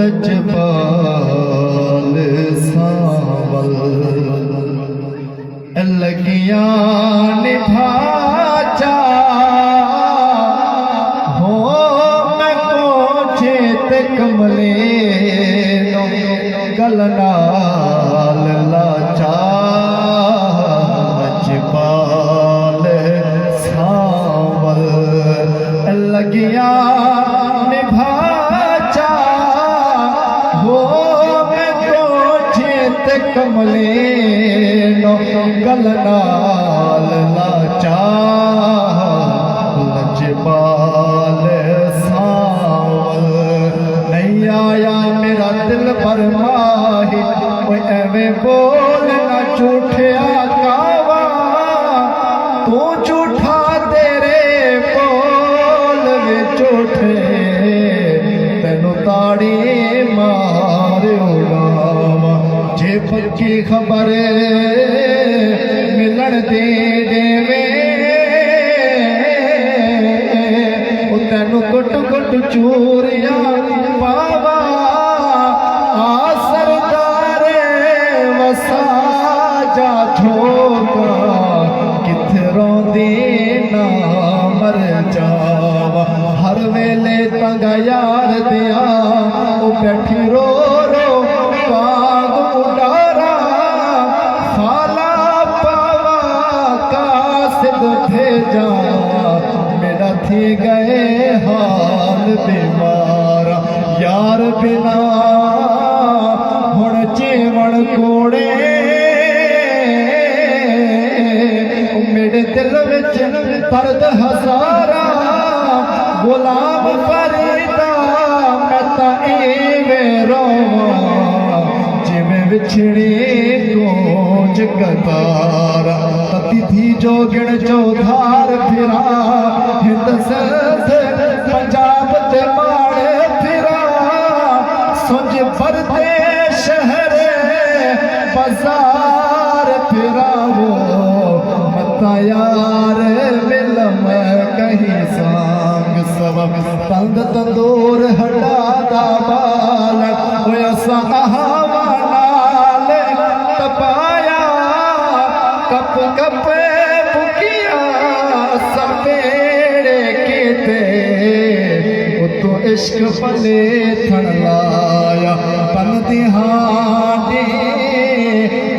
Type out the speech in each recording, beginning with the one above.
लजपाल सावल लगिया निभाचा हो मैं को चेत कमले गलनाल लाचा लजपाल सावल लगिया निभाचा हो मैं को चेत कमले गलनाल लाचा लजपाल सावल नहीं आया मेरा दिल पर माही कोई एवें बोल ना झूठिया कावा तू झूठा तेरे बोल वे झूठे तेनू ताड़ी मार उड़ावा जे पक्की खबर मिलन दे देवे तेनू कुट कुट चूरिया पावा आ सरदार वसा जा छोका किथे रोंदी ना मर जावा हर वेले तंग यार दिया ओ बैठी रो रो बाग उडारा फाला पावा कासिद भेजा मेरा थी गए हाल बीमारा यार बिना हुण जीवन कोड़े मेरे दिल विच दर्द हजारा गुलाम फरीदा मैं तां इवें रोवां जिवें विछड़ी कोच कतारा तिथि जोगण चौधार फिरा हिंद सरद पंजाब ते माड़े फिरा सुंज भरते शहर बाजार फिरा वो मता यार मिलम कहीं सांग सबब तंद तंदूर हटा दा बाल होया सहावा नाल तपाया कप कप बुकिया सपेड़े केते उतो इश्क पले थण लाया तन दिहाड़ी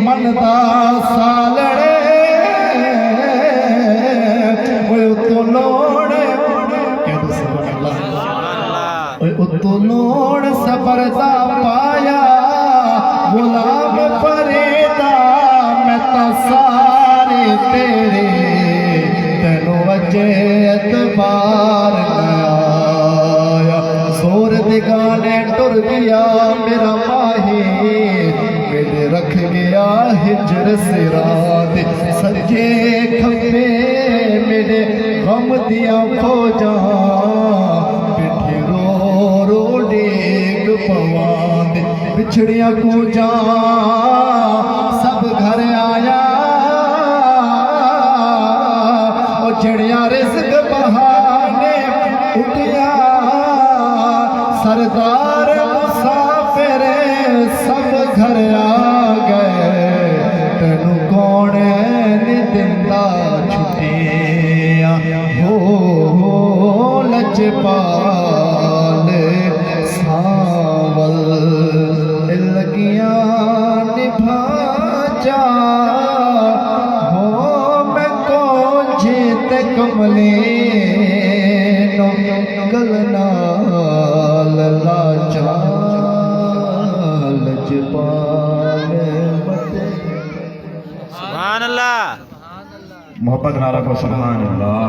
मन दा सालड़े उतो लोड़ उतो लोड़ सबर दा पाया गुलाम फरीदा मैं ता सारे तेरे तेनों वजे एतबार आया जोर दिगाने टुर गया मेरा माही मेरे रख गया हिजर सिरात सजे खपे मेरे गम दिया फौजा पिठी रो रो डेग पवान बिछड़िया कूजा सब घर आया और चिड़िया रिज़्क़ बहाने उठिया सरदार मुसाफिर सब घर आ गए तेनू कौन नहीं दिंदा छुट्टियां हो लजपाल सावल लगिया निभाचा हो मैं को जीत कमले गलनाल लाचा लजपाल सुभान अल्लाह मोहब्बत नारा को सुभान अल्लाह।